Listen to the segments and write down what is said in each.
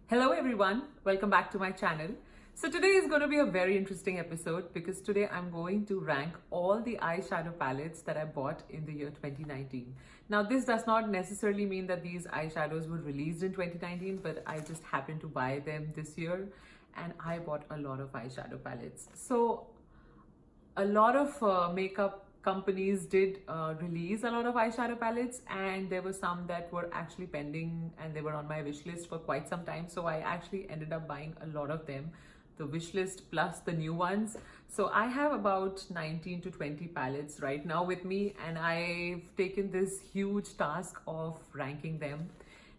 Hello everyone, welcome back to my channel. So today is going to be a very interesting episode because today I'm going to rank all the eyeshadow palettes that I bought in the year 2019. Now this does not necessarily mean that these eyeshadows were released in 2019, but I just happened to buy them this year and I bought a lot of eyeshadow palettes. So a lot of makeup companies did release a lot of eyeshadow palettes, and there were some that were actually pending and they were on my wish list for quite some time. So I actually ended up buying a lot of them, the wish list plus the new ones. So I have about 19 to 20 palettes right now with me, and I've taken this huge task of ranking them.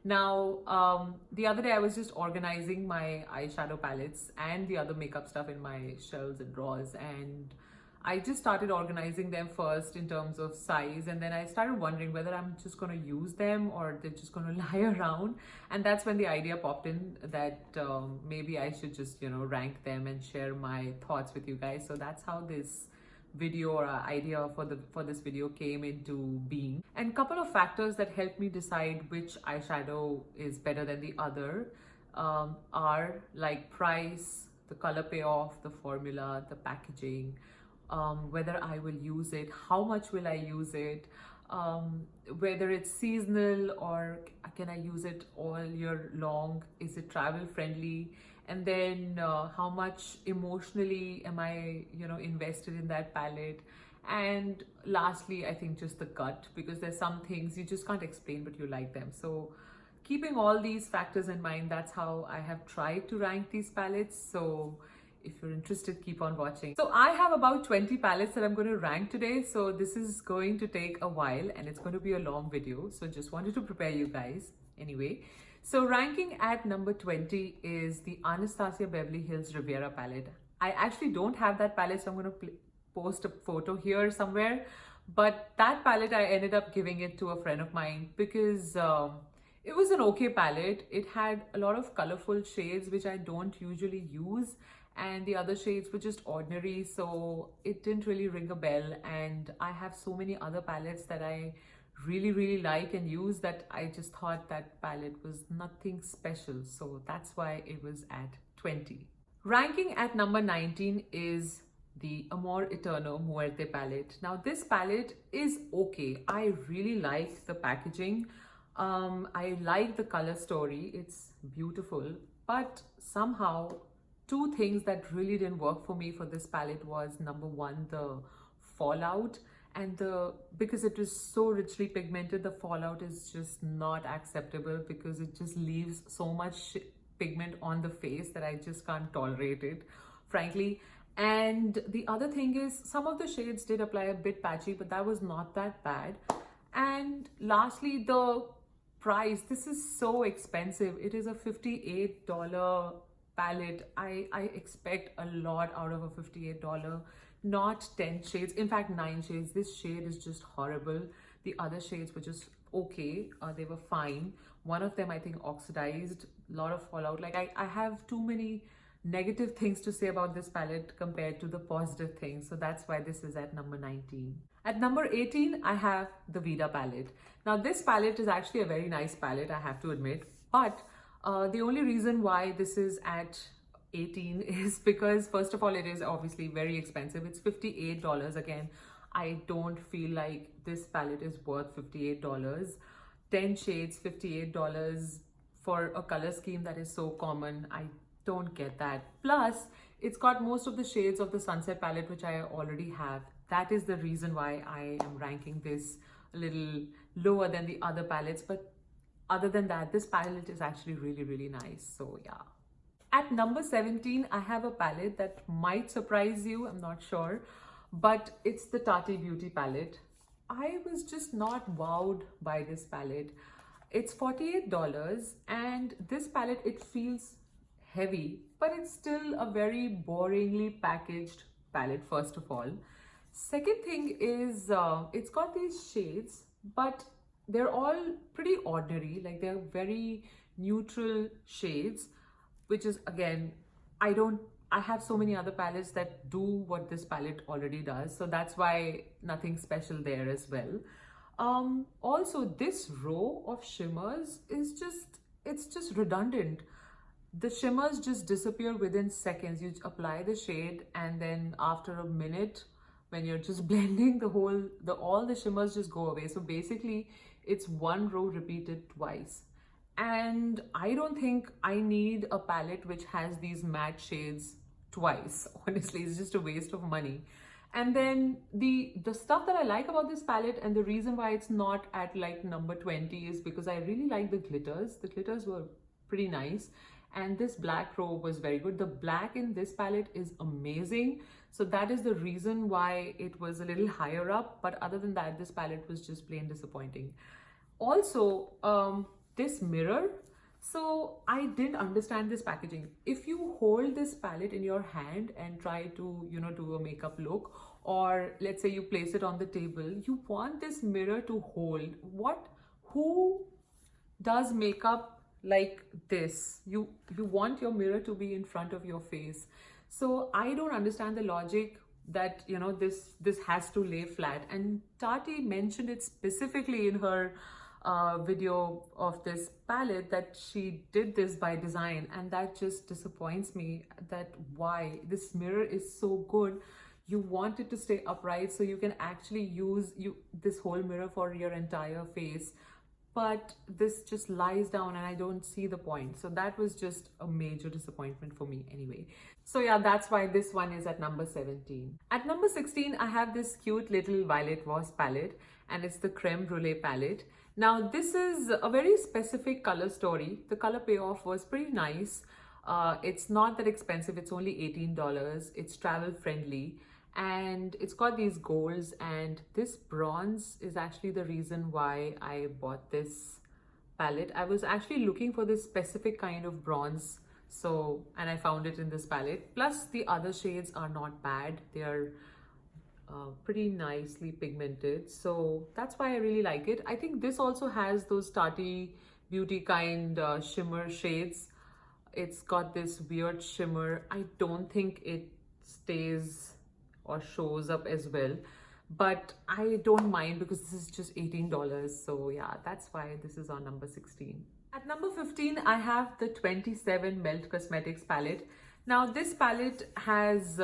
Now, the other day I was just organizing my eyeshadow palettes and the other makeup stuff in my shelves and drawers, and I just started organizing them first in terms of size, and then I started wondering whether I'm just going to use them or they're just going to lie around. And that's when the idea popped in that maybe I should just, rank them and share my thoughts with you guys. So that's how this video or idea for this video came into being. And a couple of factors that helped me decide which eyeshadow is better than the other are like price, the color payoff, the formula, the packaging, whether I will use it, how much will I use it, whether it's seasonal or can I use it all year long, is it travel friendly, and then how much emotionally am I invested in that palette. And lastly, I think just the cut, because there's some things you just can't explain but you like them. So keeping all these factors in mind, that's how I have tried to rank these palettes. So if you're interested, keep on watching. So I have about 20 palettes that I'm going to rank today. So this is going to take a while and it's going to be a long video. So just wanted to prepare you guys anyway. So ranking at number 20 is the Anastasia Beverly Hills Riviera palette. I actually don't have that palette, so I'm going to post a photo here somewhere. But that palette, I ended up giving it to a friend of mine because it was an okay palette. It had a lot of colorful shades, which I don't usually use, and the other shades were just ordinary, so it didn't really ring a bell. And I have so many other palettes that I really like and use that I just thought that palette was nothing special, so that's why it was at 20. Ranking at number 19 is the Amor Eterno Muerte palette. Now this palette is okay. I really like the packaging. I like the color story, it's beautiful, but somehow two things that really didn't work for me for this palette was, number one, the fallout, and because it is so richly pigmented, the fallout is just not acceptable because it just leaves so much pigment on the face that I just can't tolerate it, frankly. And the other thing is, some of the shades did apply a bit patchy, but that was not that bad. And lastly, the price. This is so expensive. It is a $58 palette. I expect a lot out of a $58, not 10 shades, in fact 9 shades. This shade is just horrible. The other shades were just okay, they were fine. One of them I think oxidized, a lot of fallout. Like I have too many negative things to say about this palette compared to the positive things, so that's why this is at number 19. At number 18 I have the Vida palette. Now this palette is actually a very nice palette, I have to admit, but the only reason why this is at 18 is because, first of all, it is obviously very expensive. It's $58. Again, I don't feel like this palette is worth $58. 10 shades, $58 for a color scheme that is so common. I don't get that. Plus, it's got most of the shades of the Sunset palette, which I already have. That is the reason why I am ranking this a little lower than the other palettes. But other than that, this palette is actually really nice. So yeah. At number 17, I have a palette that might surprise you, I'm not sure, but it's the Tati Beauty palette. I was just not wowed by this palette. It's $48, and this palette, it feels heavy, but it's still a very boringly packaged palette, first of all. Second thing is, it's got these shades, but they're all pretty ordinary, like they're very neutral shades, which is, again, I have so many other palettes that do what this palette already does, so that's why nothing special there as well. Also, this row of shimmers is just, it's just redundant. the shimmers just disappear within seconds. You apply the shade and then after a minute, when you're just blending all the shimmers just go away. So basically it's one row repeated twice. And I don't think I need a palette which has these matte shades twice. Honestly, it's just a waste of money. And then the stuff that I like about this palette, and the reason why it's not at like number 20, is because I really like the glitters. The glitters were pretty nice. And this black row was very good. The black in this palette is amazing. So that is the reason why it was a little higher up. But other than that, this palette was just plain disappointing. Also, this mirror. So I didn't understand this packaging. If you hold this palette in your hand and try to, you know, do a makeup look, or let's say you place it on the table, you want this mirror to hold. Who does makeup like this? You want your mirror to be in front of your face. So I don't understand the logic that, you know, this has to lay flat. And Tati mentioned it specifically in her video of this palette, that she did this by design, and that just disappoints me. That why this mirror is so good, you want it to stay upright so you can actually use this whole mirror for your entire face, but this just lies down and I don't see the point. So that was just a major disappointment for me anyway. So yeah, that's why this one is at number 17. At number 16, I have this cute little Violet Wasp palette, and it's the Creme Brulee palette. Now this is a very specific color story. The color payoff was pretty nice. It's not that expensive. It's only $18. It's travel friendly, and it's got these golds, and this bronze is actually the reason why I bought this palette. I was actually looking for this specific kind of bronze, and I found it in this palette. Plus the other shades are not bad. They are pretty nicely pigmented, so that's why I really like it. I think this also has those Tati Beauty kind shimmer shades. It's got this weird shimmer. I don't think it stays or shows up as well, but I don't mind because this is just $18. So yeah, that's why this is on number 16. At number 15, I have the 27 Melt Cosmetics palette. Now this palette has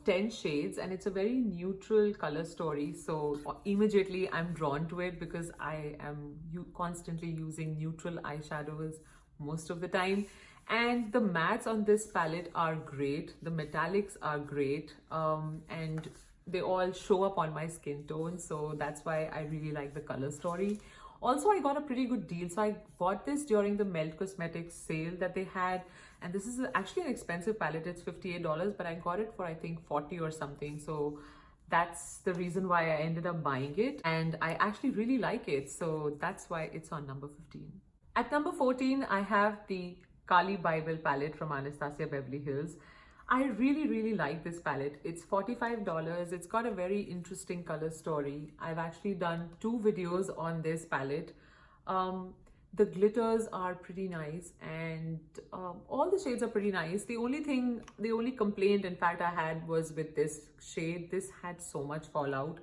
10 shades, and it's a very neutral color story. So immediately I'm drawn to it because I am constantly using neutral eyeshadows most of the time. And the mattes on this palette are great. The metallics are great, and they all show up on my skin tone. So that's why I really like the color story. Also, I got a pretty good deal. So I bought this during the Melt Cosmetics sale that they had. And this is actually an expensive palette. It's $58, but I got it for I think 40 or something. So that's the reason why I ended up buying it. And I actually really like it. So that's why it's on number 15. At number 14, I have the Carli Bybel palette from Anastasia Beverly Hills. I really like this palette. It's $45. It's got a very interesting color story. I've actually done 2 videos on this palette. The glitters are pretty nice, and all the shades are pretty nice. The only complaint in fact I had was with this shade. This had so much fallout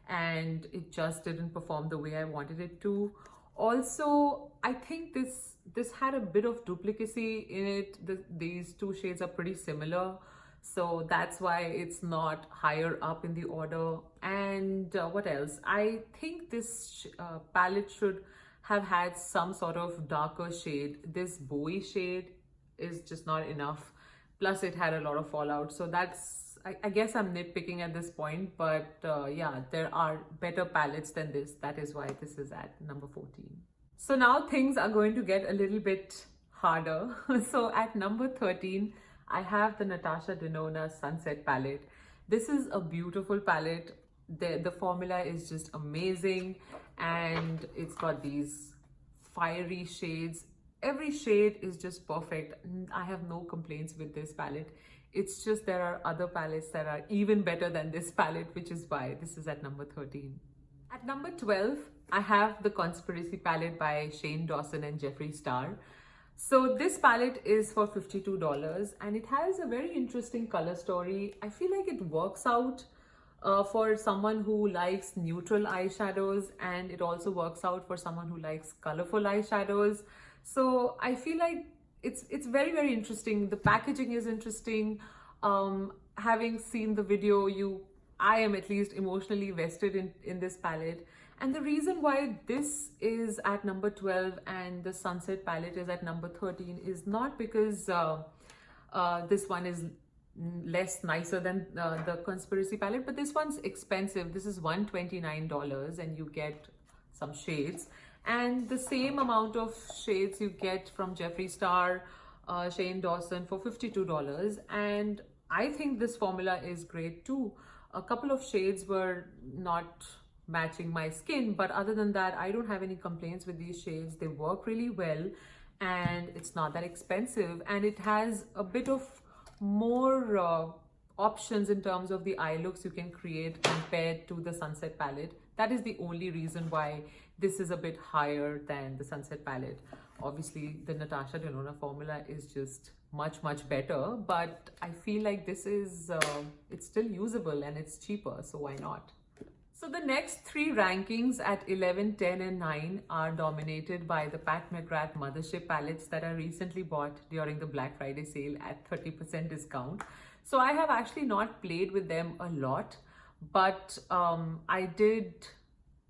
and it just didn't perform the way I wanted it to. Also, I think this had a bit of duplicacy in it. These 2 shades are pretty similar, so that's why it's not higher up in the order. And what else? I think this palette should have had some sort of darker shade. This bowie shade is just not enough. Plus it had a lot of fallout. So that's, I guess I'm nitpicking at this point, but yeah, there are better palettes than this. That is why this is at number 14. So now things are going to get a little bit harder. So at number 13, I have the Natasha Denona Sunset palette. This is a beautiful palette. The formula is just amazing, and it's got these fiery shades. Every shade is just perfect. I have no complaints with this palette. It's just there are other palettes that are even better than this palette, which is why this is at number 13. At number 12, I have the Conspiracy palette by Shane Dawson and Jeffree Star. So this palette is for $52, and it has a very interesting color story. I feel like it works out for someone who likes neutral eyeshadows, and it also works out for someone who likes colorful eyeshadows. So I feel like it's very, very interesting. The packaging is interesting. Having seen the video, I am at least emotionally vested in this palette. And the reason why this is at number 12 and the Sunset palette is at number 13 is not because this one is less nicer than the Conspiracy palette, but this one's expensive. This is $129 and you get some shades, and the same amount of shades you get from Jeffree Star, Shane Dawson for $52. And I think this formula is great too. A couple of shades were not matching my skin, but other than that, I don't have any complaints with these shades. They work really well and it's not that expensive, and it has a bit of more options in terms of the eye looks you can create compared to the Sunset palette. That is the only reason why this is a bit higher than the Sunset palette. Obviously, the Natasha Denona formula is just much, much better, but I feel like this is, it's still usable and it's cheaper, so why not? So the next three rankings at 11, 10 and 9 are dominated by the Pat McGrath Mothership palettes that I recently bought during the Black Friday sale at 30% discount. So I have actually not played with them a lot, but I did,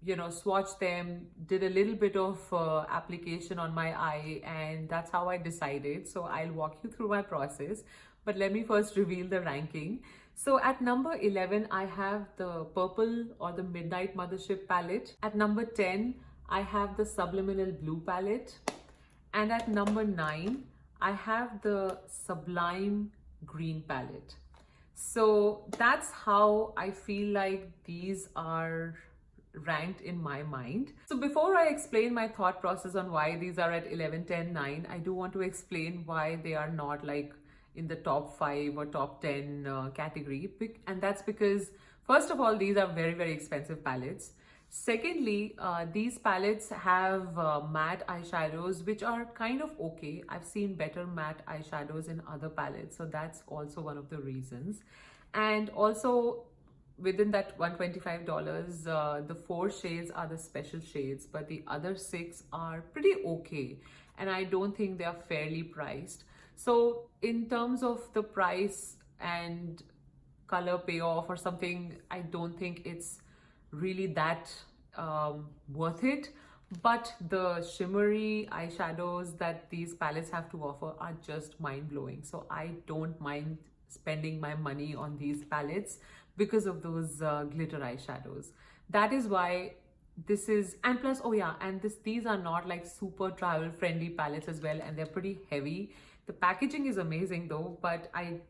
you know, swatch them, did a little bit of application on my eye, and that's how I decided. So I'll walk you through my process, but let me first reveal the ranking. So at number 11, I have the Purple or the Midnight Mothership palette. At number 10, I have the Subliminal Blue palette. And at number 9, I have the Sublime Green palette. So that's how I feel like these are ranked in my mind. So before I explain my thought process on why these are at 11, 10, 9, I do want to explain why they are not like in the top 5 or top 10 category. And that's because, first of all, these are very, very expensive palettes. Secondly, these palettes have matte eyeshadows, which are kind of okay. I've seen better matte eyeshadows in other palettes, so that's also one of the reasons. And also, within that $125, the 4 shades are the special shades, but the other 6 are pretty okay. And I don't think they are fairly priced. So in terms of the price and color payoff or something, I don't think it's really that worth it. But the shimmery eyeshadows that these palettes have to offer are just mind-blowing. So I don't mind spending my money on these palettes because of those glitter eyeshadows. That is why this is, and plus, oh yeah, and these are not like super travel friendly palettes as well, and they're pretty heavy. The packaging is amazing though, but I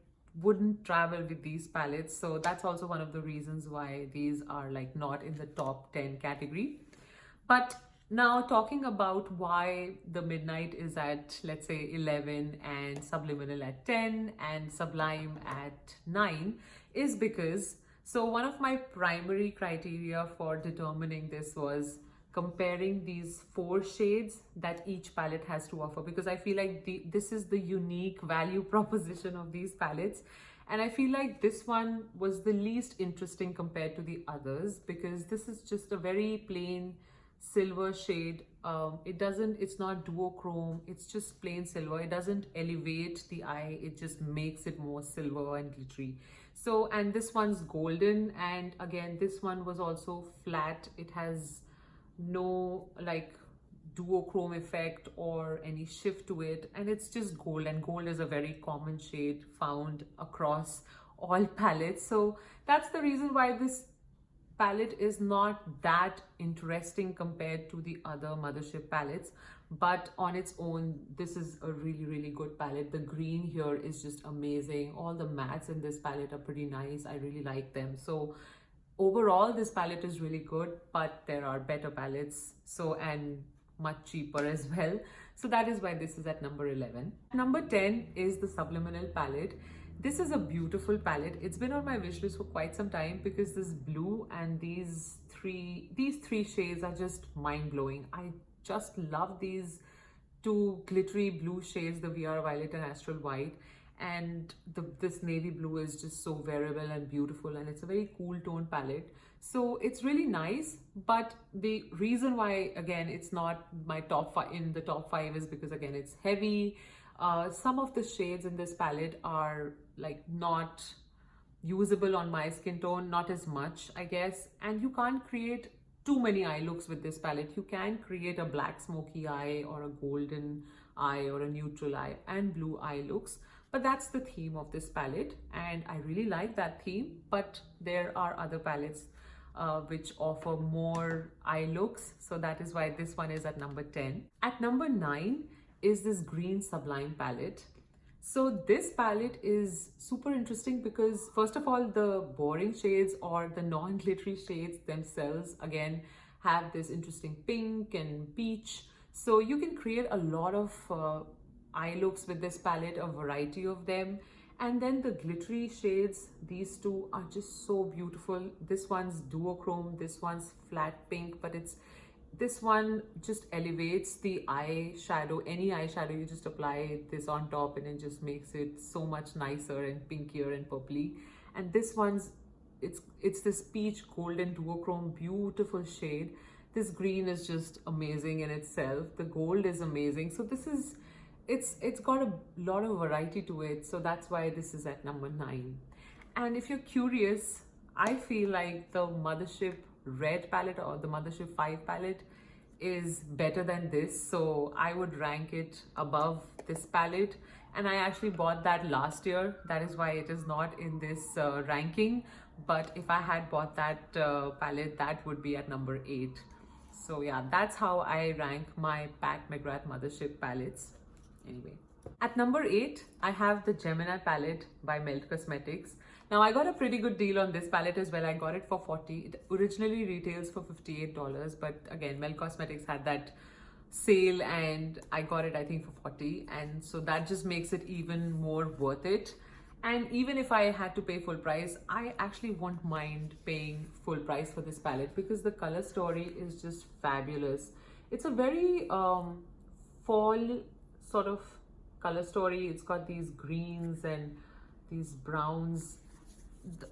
wouldn't travel with these palettes. So that's also one of the reasons why these are like not in the top 10 category. But now talking about why the Midnight is at, let's say, 11 and Subliminal at 10 and Sublime at 9 is because, so one of my primary criteria for determining this was comparing these 4 shades that each palette has to offer, because I feel like this is the unique value proposition of these palettes. And I feel like this one was the least interesting compared to the others, because this is just a very plain silver shade. It's not duochrome, it's just plain silver. It doesn't elevate the eye, it just makes it more silver and glittery. So, and this one's golden, and again, this one was also flat. It has no like duochrome effect or any shift to it, and it's just gold, and gold is a very common shade found across all palettes. So that's the reason why this palette is not that interesting compared to the other Mothership palettes, but on its own, this is a really, really good palette. The green here is just amazing. All the mattes in this palette are pretty nice. I really like them. So overall, this palette is really good, but there are better palettes, so, and much cheaper as well. So that is why this is at number 11. Number 10 is the Subliminal palette. This is a beautiful palette. It's been on my wish list for quite some time because this blue and these three shades are just mind-blowing. I just love these 2 glittery blue shades, the VR Violet and Astral White. And this navy blue is just so wearable and beautiful, and it's a very cool tone palette. So it's really nice, but the reason why, again, it's not my top 5 in the top 5 is because, again, it's heavy. Some of the shades in this palette are like not usable on my skin tone, not as much, I guess. And you can't create too many eye looks with this palette. You can create a black smoky eye or a golden eye or a neutral eye and blue eye looks, but that's the theme of this palette and I really like that theme. But there are other palettes which offer more eye looks, so that is why this one is at number 10. At number 9 is this green Sublime palette. So this palette is super interesting because first of all, the boring shades or the non-glittery shades themselves again have this interesting pink and peach. So you can create a lot of eye looks with this palette, a variety of them. And then the glittery shades, these two are just so beautiful. This one's duochrome, this one's flat pink, but this one just elevates the eyeshadow. Any eyeshadow, you just apply this on top and it just makes it so much nicer and pinkier and purpley. And this one's, it's this peach golden duochrome, beautiful shade. This green is just amazing in itself. The gold is amazing. So this is, it's got a lot of variety to it. So that's why this is at number 9. And if you're curious, I feel like the Mothership Red palette or the Mothership 5 palette is better than this. So I would rank it above this palette. And I actually bought that last year. That is why it is not in this ranking. But if I had bought that palette, that would be at number 8. So yeah, that's how I rank my Pat McGrath Mothership palettes. Anyway, at number 8, I have the Gemini palette by Melt Cosmetics. Now I got a pretty good deal on this palette as well. I got it for $40. It originally retails for $58, but again, Melt Cosmetics had that sale and I got it I think for $40, and so that just makes it even more worth it. And even if I had to pay full price, I actually won't mind paying full price for this palette because the color story is just fabulous. It's a very fall sort of color story. It's got these greens and these browns.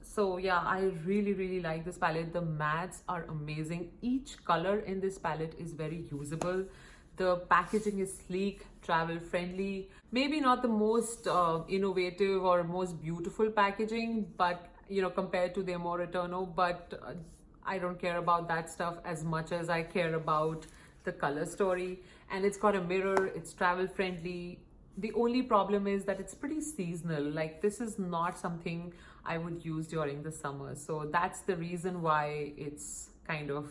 So yeah, I really like this palette. The mattes are amazing. Each color in this palette is very usable. The packaging is sleek, travel friendly. Maybe not the most innovative or most beautiful packaging, but you know, compared to the Amore Eterno, but I don't care about that stuff as much as I care about the color story. And it's got a mirror, it's travel friendly. The only problem is that it's pretty seasonal. Like this is not something I would use during the summer. So that's the reason why it's kind of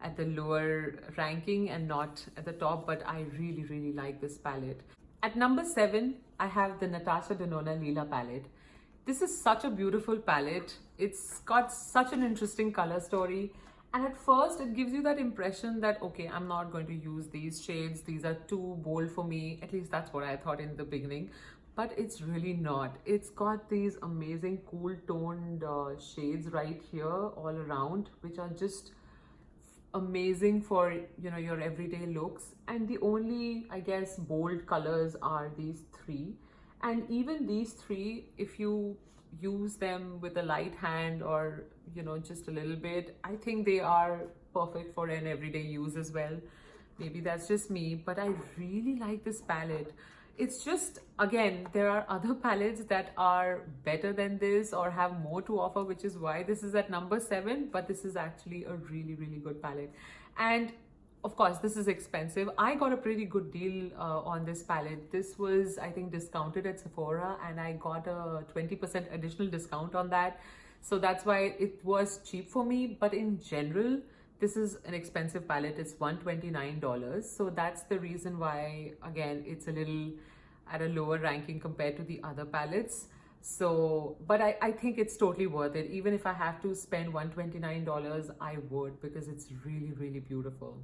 at the lower ranking and not at the top, but I really like this palette. At number 7, I have the Natasha Denona Lila palette. This is such a beautiful palette. It's got such an interesting color story. And at first it gives you that impression that, okay, I'm not going to use these shades. These are too bold for me. At least that's what I thought in the beginning, but it's really not. It's got these amazing cool toned shades right here all around, which are just amazing for, you know, your everyday looks. And the only, I guess, bold colors are these 3. And even these 3, if you use them with a light hand or, you know, just a little bit, I think they are perfect for an everyday use as well. Maybe that's just me, but I really like this palette. It's just, again, there are other palettes that are better than this or have more to offer, which is why this is at number 7, but this is actually a really good palette. And of course, this is expensive. I got a pretty good deal on this palette. This was, I think, discounted at Sephora and I got a 20% additional discount on that. So that's why it was cheap for me. But in general, this is an expensive palette. It's $129. So that's the reason why, again, it's a little at a lower ranking compared to the other palettes. So, but I think it's totally worth it. Even if I have to spend $129, I would, because it's really beautiful.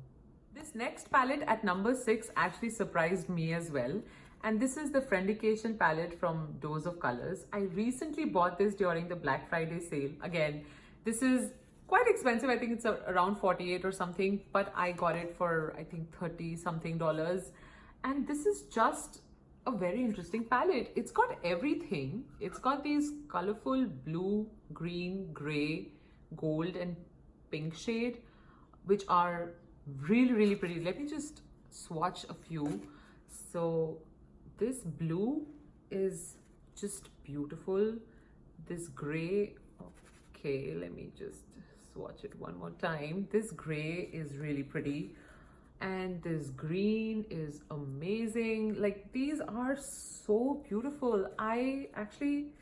This next palette at number 6 actually surprised me as well. And this is the Friendication palette from Dose of Colors. I recently bought this during the Black Friday sale. Again, this is quite expensive. I think it's around $48 or something, but I got it for, I think, $30 something. And this is just a very interesting palette. It's got everything. It's got these colorful blue, green, gray, gold and pink shade, which are really pretty. Let me just swatch a few. So This blue is just beautiful. This gray, okay, let me just swatch it one more time. This gray is really pretty, and this green is amazing. Like, these are so beautiful. I actually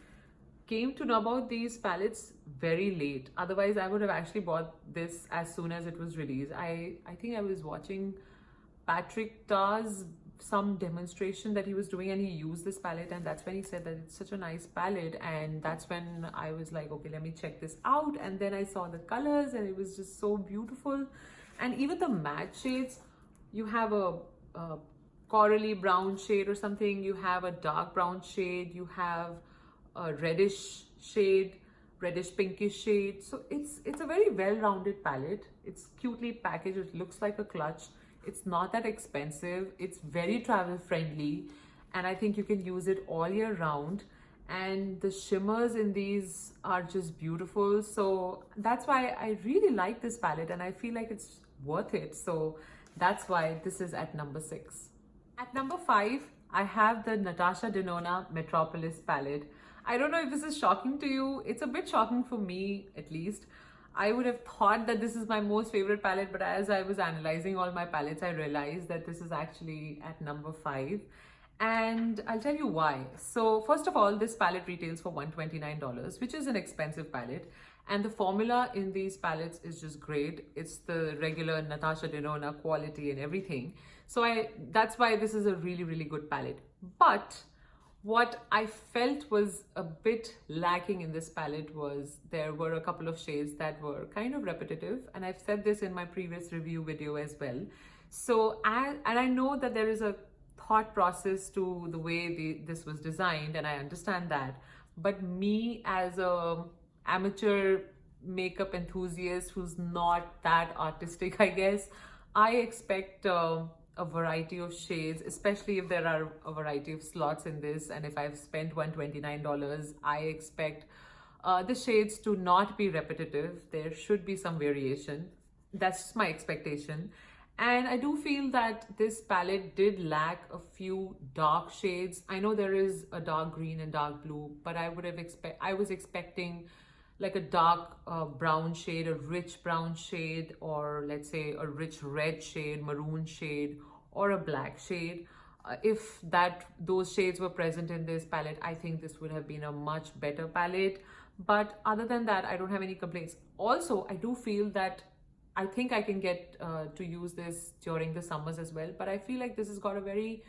came to know about these palettes very late. Otherwise, I would have actually bought this as soon as it was released. I think I was watching Patrick Tar's some demonstration that he was doing, and he used this palette, and that's when he said that it's such a nice palette, and that's when I was like, okay, let me check this out. And then I saw the colors, and it was just so beautiful. And even the matte shades, you have a corally brown shade or something, you have a dark brown shade, you have a reddish shade, reddish pinkish shade. So it's a very well-rounded palette. It's cutely packaged. It looks like a clutch. It's not that expensive. It's very travel friendly, and I think you can use it all year round. And the shimmers in these are just beautiful. So that's why I really like this palette, and I feel like it's worth it. So that's why this is at number 6. At number 5, I have the Natasha Denona Metropolis palette. I don't know if this is shocking to you. It's a bit shocking for me, at least. I would have thought that this is my most favorite palette, but as I was analyzing all my palettes, I realized that this is actually at number 5. And I'll tell you why. So first of all, this palette retails for $129, which is an expensive palette. And the formula in these palettes is just great. It's the regular Natasha Denona quality and everything. So that's why this is a really, really good palette. But what I felt was a bit lacking in this palette was there were a couple of shades that were kind of repetitive, and I've said this in my previous review video as well. So and I know that there is a thought process to the way this was designed, and I understand that, but me as a amateur makeup enthusiast who's not that artistic, I guess, I expect a variety of shades, especially if there are a variety of slots in this, and if I've spent $129, I expect the shades to not be repetitive. There should be some variation. That's just my expectation. And I do feel that this palette did lack a few dark shades. I know there is a dark green and dark blue, but I was expecting like a dark brown shade, a rich brown shade, or let's say a rich red shade, maroon shade, or a black shade. If those shades were present in this palette, I think this would have been a much better palette. But other than that, I don't have any complaints. Also, I do feel that I think I can get to use this during the summers as well, but I feel like this has got a very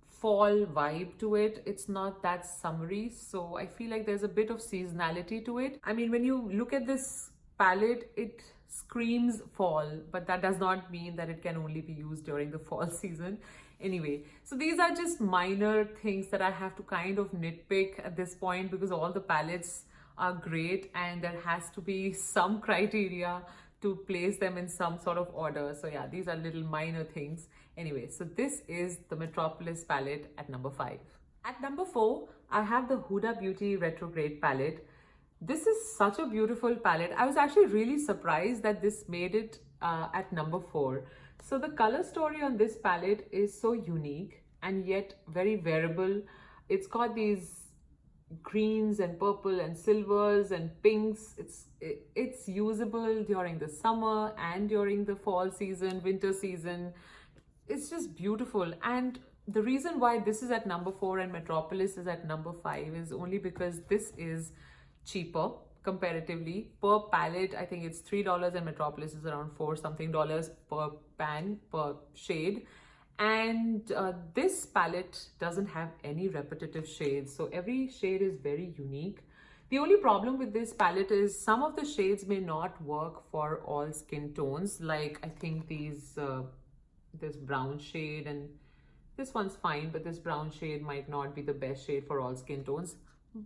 fall vibe to it. It's not that summery, so I feel like there's a bit of seasonality to it. I mean, when you look at this palette, it screams fall, but that does not mean that it can only be used during the fall season. Anyway, so these are just minor things that I have to kind of nitpick at this point, because all the palettes are great and there has to be some criteria to place them in some sort of order. So yeah, these are little minor things. Anyway, so this is the Metropolis palette at number 5. At number 4, I have the Huda Beauty Retrograde palette. This is such a beautiful palette. I was actually really surprised that this made it at number 4. So the color story on this palette is so unique and yet very wearable. It's got these greens and purple and silvers and pinks. It's usable during the summer and during the fall season, winter season. It's just beautiful. And the reason why this is at number 4 and Metropolis is at number 5 is only because this is cheaper comparatively. Per palette, I think it's $3 and Metropolis is around $4 something per pan, per shade. And this palette doesn't have any repetitive shades, so every shade is very unique. The only problem with this palette is some of the shades may not work for all skin tones. Like I think this brown shade, and this one's fine, but this brown shade might not be the best shade for all skin tones.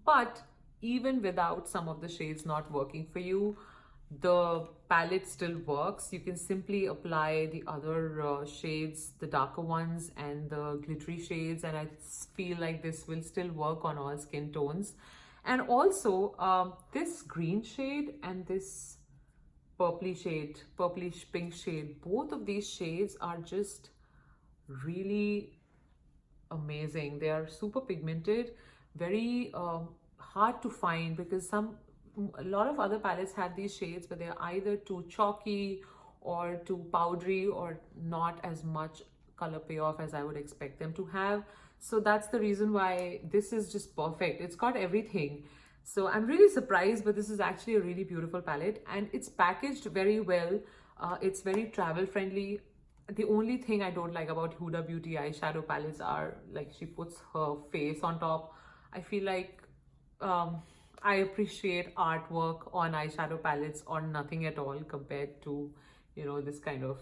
But even without some of the shades not working for you, the palette still works. You can simply apply the other shades, the darker ones and the glittery shades, and I feel like this will still work on all skin tones. And also this green shade and this purplish pink shade, both of these shades are just really amazing. They are super pigmented, very hard to find, because a lot of other palettes have these shades, but they're either too chalky or too powdery or not as much color payoff as I would expect them to have. So that's the reason why this is just perfect. It's got everything. So I'm really surprised, but this is actually a really beautiful palette, and it's packaged very well. It's very travel friendly. The only thing I don't like about Huda Beauty eyeshadow palettes are, like, she puts her face on top. I feel like I appreciate artwork on eyeshadow palettes or nothing at all compared to, you know, this kind of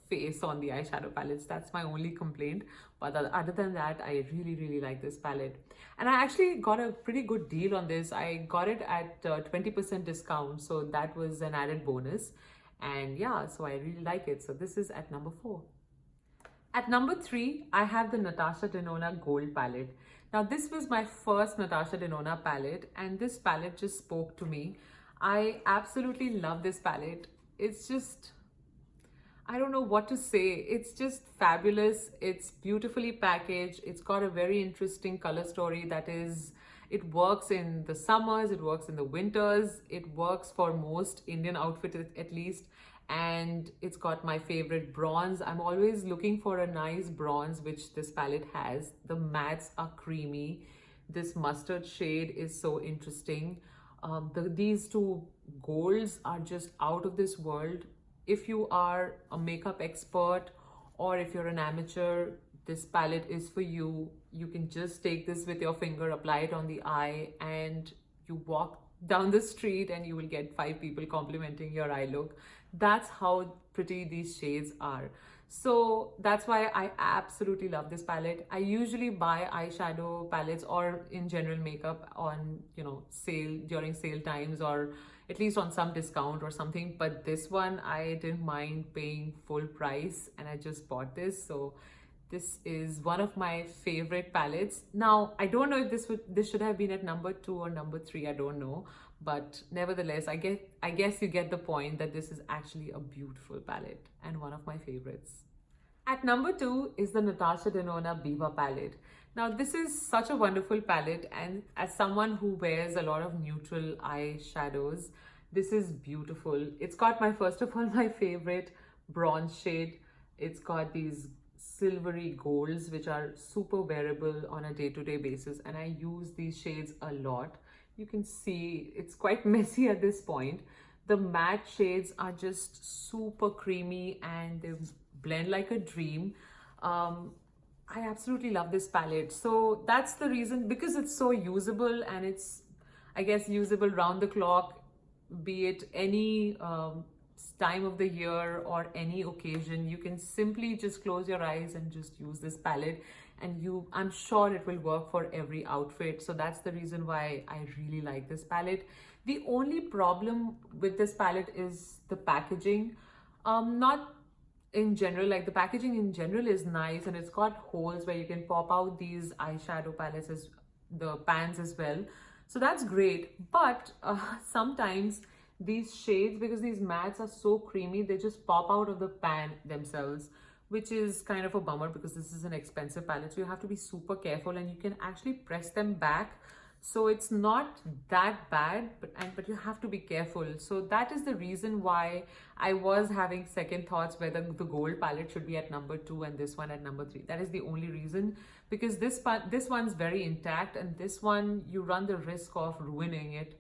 face on the eyeshadow palettes. That's my only complaint. But other than that, I really like this palette. And I actually got a pretty good deal on this. I got it at 20% discount. So that was an added bonus. And yeah, so I really like it. So this is at number 4. At number 3, I have the Natasha Denona Gold palette. Now this was my first Natasha Denona palette, and this palette just spoke to me. I absolutely love this palette. It's just, I don't know what to say. It's just fabulous. It's beautifully packaged. It's got a very interesting color story that is, it works in the summers, it works in the winters, it works for most Indian outfits at least. And it's got my favorite bronze. I'm always looking for a nice bronze, which this palette has. The mattes are creamy. This mustard shade is so interesting. These two golds are just out of this world. If you are a makeup expert or if you're an amateur, this palette is for you. You can just take this with your finger, apply it on the eye, and you walk down the street and you will get 5 people complimenting your eye look. That's how pretty these shades are. So that's why I absolutely love this palette. I usually buy eyeshadow palettes or in general makeup on, you know, sale, during sale times, or at least on some discount or something. But this one, I didn't mind paying full price and I just bought this. So this is one of my favorite palettes. Now, I don't know if this should have been at number 2 or number 3. I don't know. But nevertheless, I guess you get the point that this is actually a beautiful palette and one of my favorites. At number 2 is the Natasha Denona Biba palette. Now, this is such a wonderful palette, and as someone who wears a lot of neutral eyeshadows, this is beautiful. It's got first of all, my favorite bronze shade. It's got these silvery golds, which are super wearable on a day-to-day basis, and I use these shades a lot. You can see it's quite messy at this point. The matte shades are just super creamy and they blend like a dream. I absolutely love this palette. So that's the reason, because it's so usable and it's, I guess, usable round the clock, be it any time of the year or any occasion. You can simply just close your eyes and just use this palette, and I'm sure it will work for every outfit. So that's the reason why I really like this palette. The only problem with this palette is the packaging. Not in general, like the packaging in general is nice, and it's got holes where you can pop out these eyeshadow palettes, as the pans as well. So that's great. But sometimes these shades, because these mattes are so creamy, they just pop out of the pan themselves, which is kind of a bummer because this is an expensive palette. So you have to be super careful, and you can actually press them back. So it's not that bad, but you have to be careful. So that is the reason why I was having second thoughts whether the gold palette should be at number 2 and this one at number 3. That is the only reason, because this one's very intact, and this one you run the risk of ruining it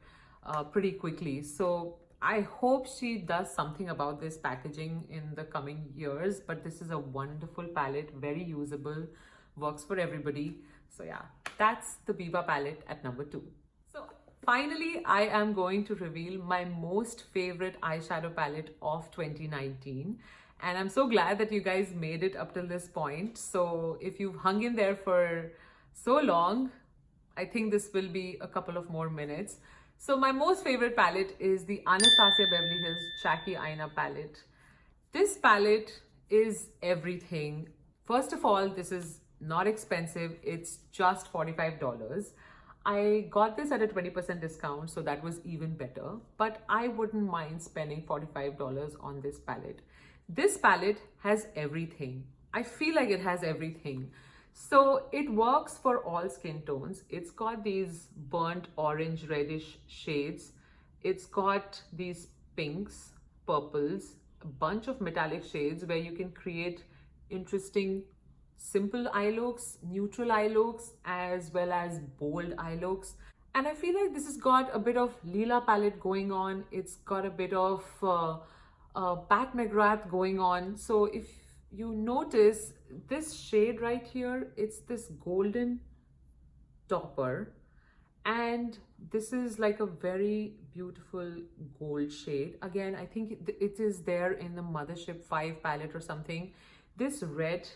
pretty quickly. So I hope she does something about this packaging in the coming years, but this is a wonderful palette, very usable, works for everybody. So yeah, that's the Biba palette at number 2. So finally, I am going to reveal my most favorite eyeshadow palette of 2019. And I'm so glad that you guys made it up till this point. So if you've hung in there for so long, I think this will be a couple of more minutes. So my most favorite palette is the Anastasia Beverly Hills Jackie Aina palette. This palette is everything. First of all, this is not expensive. It's just $45. I got this at a 20% discount, so that was even better. But I wouldn't mind spending $45 on this palette. This palette has everything. I feel like it has everything. So it works for all skin tones. It's got these burnt orange reddish shades. It's got these pinks, purples, a bunch of metallic shades where you can create interesting simple eye looks, neutral eye looks, as well as bold eye looks. And I feel like this has got a bit of Lila palette going on. It's got a bit of Pat McGrath going on. So if you notice this shade right here, it's this golden topper, and this is like a very beautiful gold shade. Again, I think it is there in the Mothership 5 palette or something. This red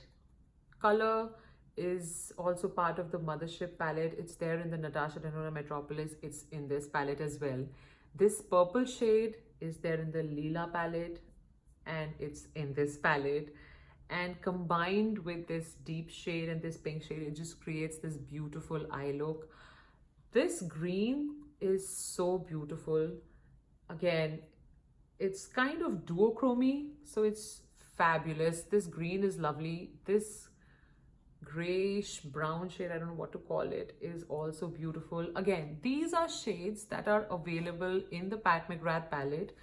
color is also part of the Mothership palette. It's there in the Natasha Denona Metropolis. It's in this palette as well. This purple shade is there in the Lila palette, and it's in this palette. And combined with this deep shade and this pink shade, it just creates this beautiful eye look. This green is so beautiful. Again, it's kind of duochromy, so it's fabulous. This green is lovely. This grayish brown shade, I don't know what to call it, is also beautiful. Again, these are shades that are available in the Pat McGrath palette,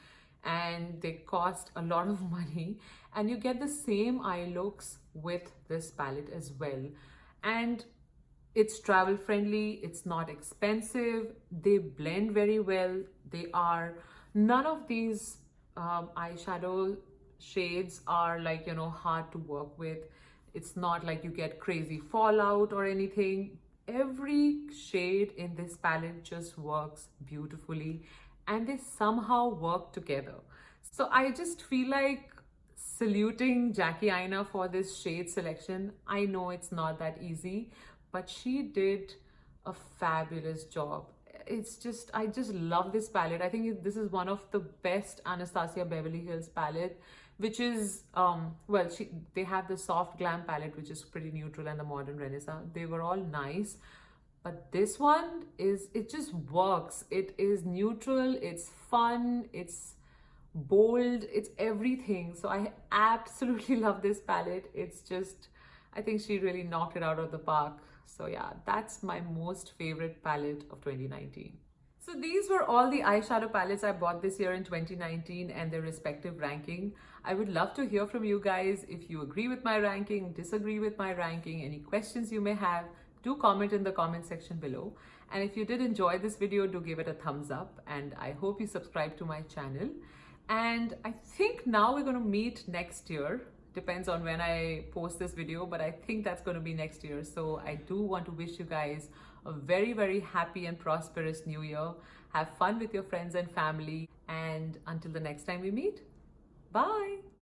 and they cost a lot of money, and you get the same eye looks with this palette as well. And it's travel friendly, it's not expensive, they blend very well. They are, none of these eyeshadow shades are like, you know, hard to work with. It's not like you get crazy fallout or anything. Every shade in this palette just works beautifully, and they somehow work together. So I just feel like saluting Jackie Aina for this shade selection. I know it's not that easy, but she did a fabulous job. It's just, I just love this palette. I think this is one of the best Anastasia Beverly Hills palette, which is, well, they have the soft glam palette, which is pretty neutral, and the modern renaissance. They were all nice. But this one is, it just works. It is neutral, it's fun, it's bold, it's everything. So I absolutely love this palette. It's just, I think she really knocked it out of the park. So yeah, that's my most favorite palette of 2019. So these were all the eyeshadow palettes I bought this year in 2019 and their respective ranking. I would love to hear from you guys if you agree with my ranking, disagree with my ranking, any questions you may have. Do comment in the comment section below. And if you did enjoy this video, do give it a thumbs up, and I hope you subscribe to my channel. And I think now we're going to meet next year. Depends on when I post this video, but I think that's going to be next year. So I do want to wish you guys a very, very happy and prosperous new year. Have fun with your friends and family. And until the next time we meet, bye.